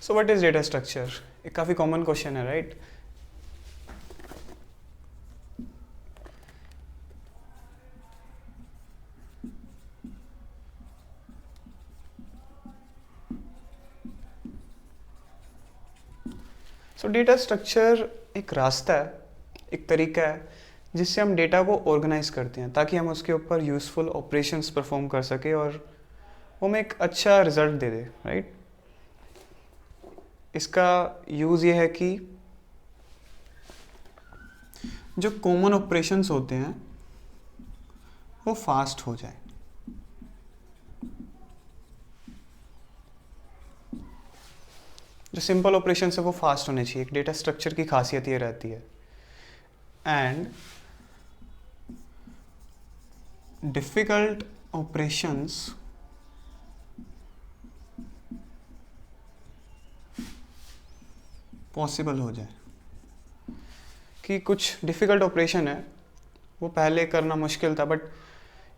So what is data structure? एक काफ़ी common question है, राइट? सो डेटा स्ट्रक्चर एक रास्ता है, एक तरीका है जिससे हम डेटा को ऑर्गेनाइज करते हैं ताकि हम उसके ऊपर यूज़फुल ऑपरेशंस परफॉर्म कर सके और वो हमें एक अच्छा रिजल्ट दे दे, राइट? इसका यूज़ ये है कि जो कॉमन ऑपरेशंस होते हैं वो फास्ट हो जाए। जो सिंपल ऑपरेशंस है वो फास्ट होने चाहिए। एक डेटा स्ट्रक्चर की खासियत ये रहती है। एंड डिफ़िकल्ट ऑपरेशंस पॉसिबल हो जाए। कि कुछ डिफ़िकल्ट ऑपरेशन है वो पहले करना मुश्किल था, बट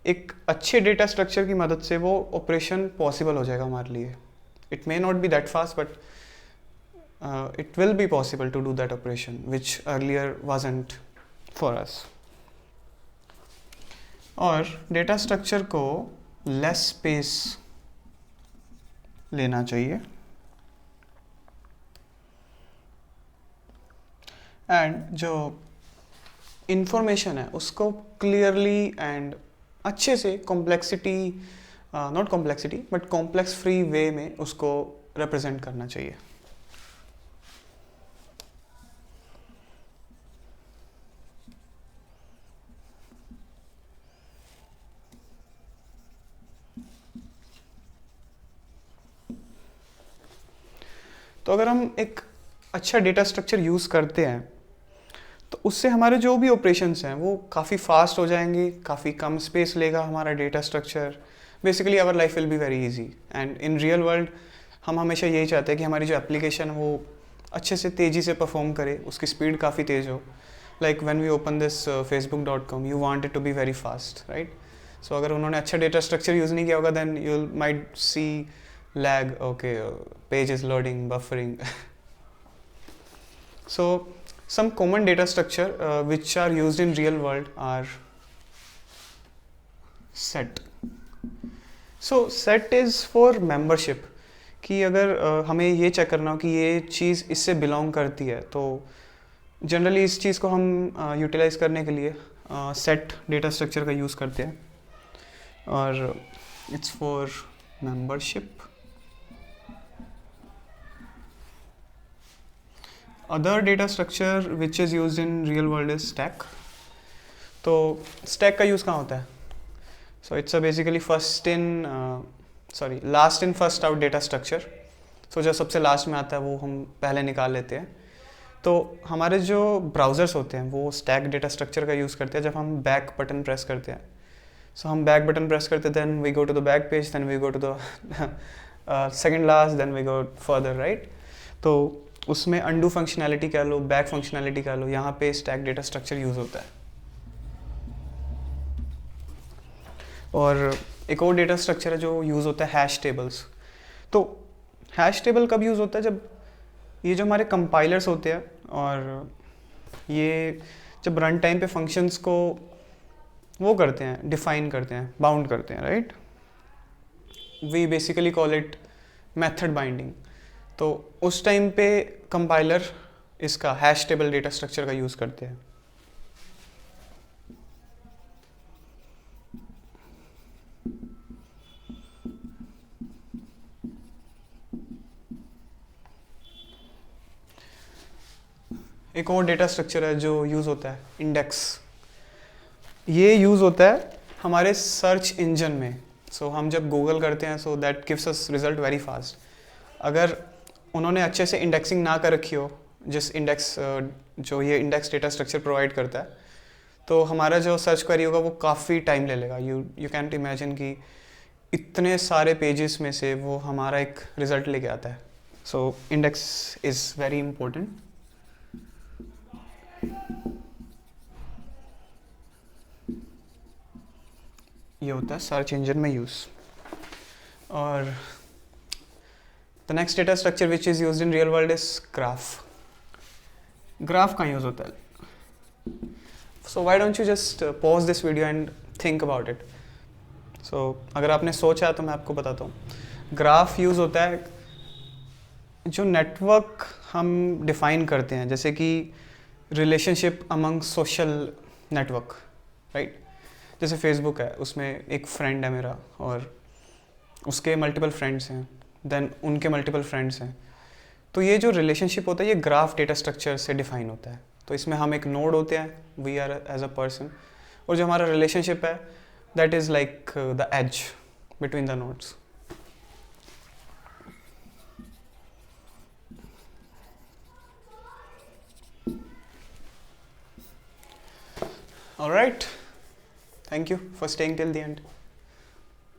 एक अच्छे डेटा स्ट्रक्चर की मदद से वो ऑपरेशन पॉसिबल हो जाएगा हमारे लिए। It may not be that fast, but it will be possible to do that operation which earlier wasn't for us. और डेटा स्ट्रक्चर को लेस स्पेस लेना चाहिए एंड जो इंफॉर्मेशन है उसको क्लियरली एंड अच्छे से complexity not complexity but complex free way में उसको रिप्रेजेंट करना चाहिए। तो अगर हम एक अच्छा डेटा स्ट्रक्चर यूज़ करते हैं तो उससे हमारे जो भी ऑपरेशंस हैं वो काफ़ी फास्ट हो जाएंगे, काफ़ी कम स्पेस लेगा हमारा data structure. Basically our life will be very easy and in real world हम हमेशा यही चाहते हैं कि हमारी जो एप्लीकेशन है वो अच्छे से तेज़ी से परफॉर्म करे, उसकी स्पीड काफ़ी तेज़ हो। Like when we open this facebook.com you want it to be very fast, right? So अगर उन्होंने अच्छा डेटा स्ट्रक्चर यूज़ नहीं किया होगा then you might see lag, okay, page is loading, buffering. So some common data structure which are used in real world are set. So set is for membership, कि अगर हमें ये check करना हो कि ये चीज़ इससे बिलोंग करती है तो जनरली इस चीज़ को हम यूटिलाइज करने के लिए सेट डेटा स्ट्रक्चर का यूज़ करते हैं और it's for membership. Other data structure which is used in real world is stack. तो stack का यूज़ कहाँ होता है? So it's a basically last in first out data structure. So जो सबसे लास्ट में आता है वो हम पहले निकाल लेते हैं। तो हमारे जो ब्राउज़र्स होते हैं वो स्टैक डेटा स्ट्रक्चर का यूज़ करते हैं जब हम बैक बटन प्रेस करते हैं। सो हम बैक बटन प्रेस करते हैं, then we go to the back page, then we go to the second last, then we go further, right? तो उसमें अंडू फंक्शनैलिटी कह लो, बैक फंक्शनैलिटी कह लो, यहाँ पे स्टैक डेटा स्ट्रक्चर यूज़ होता है। और एक और डेटा स्ट्रक्चर है जो यूज़ होता है हैश टेबल्स। तो हैश टेबल कब यूज़ होता है? जब ये जो हमारे कंपाइलर्स होते हैं और ये जब रन टाइम पे फंक्शंस को वो करते हैं, डिफाइन करते हैं, बाउंड करते हैं, right? We basically call it method binding. तो उस टाइम पे कंपाइलर इसका हैश टेबल डेटा स्ट्रक्चर का यूज़ करते हैं। एक और डेटा स्ट्रक्चर है जो यूज़ होता है, इंडेक्स। ये यूज़ होता है हमारे सर्च इंजन में। सो हम जब गूगल करते हैं so that gives us result very fast. अगर उन्होंने अच्छे से इंडेक्सिंग ना कर रखी हो, जिस इंडेक्स जो ये इंडेक्स डेटा स्ट्रक्चर प्रोवाइड करता है, तो हमारा जो सर्च क्वेरी होगा वो काफ़ी टाइम ले लेगा। यू कैंट इमेजिन कि इतने सारे पेजेस में से वो हमारा एक रिजल्ट लेके आता है। So index is very important. ये होता है सर्च इंजन में यूज़। और the next data structure which is use in real world is graph. Graph कहाँ यूज़ होता है? So why don't you just pause this video and think about it. So अगर आपने सोचा तो मैं आपको बताता हूँ. ग्राफ यूज़ होता है जो नेटवर्क हम डिफाइन करते हैं, जैसे कि relationship among social network, right. जैसे फेसबुक है, उसमें एक फ्रेंड है मेरा और उसके मल्टीपल फ्रेंड्स हैं, देन उनके मल्टीपल फ्रेंड्स हैं. तो ये जो रिलेशनशिप होता है ये ग्राफ डेटा स्ट्रक्चर से डिफाइन होता है. तो इसमें हम एक नोड होते हैं, we are as a person, और जो हमारा रिलेशनशिप है that is like the edge between the nodes. All right. Thank you for staying till the end.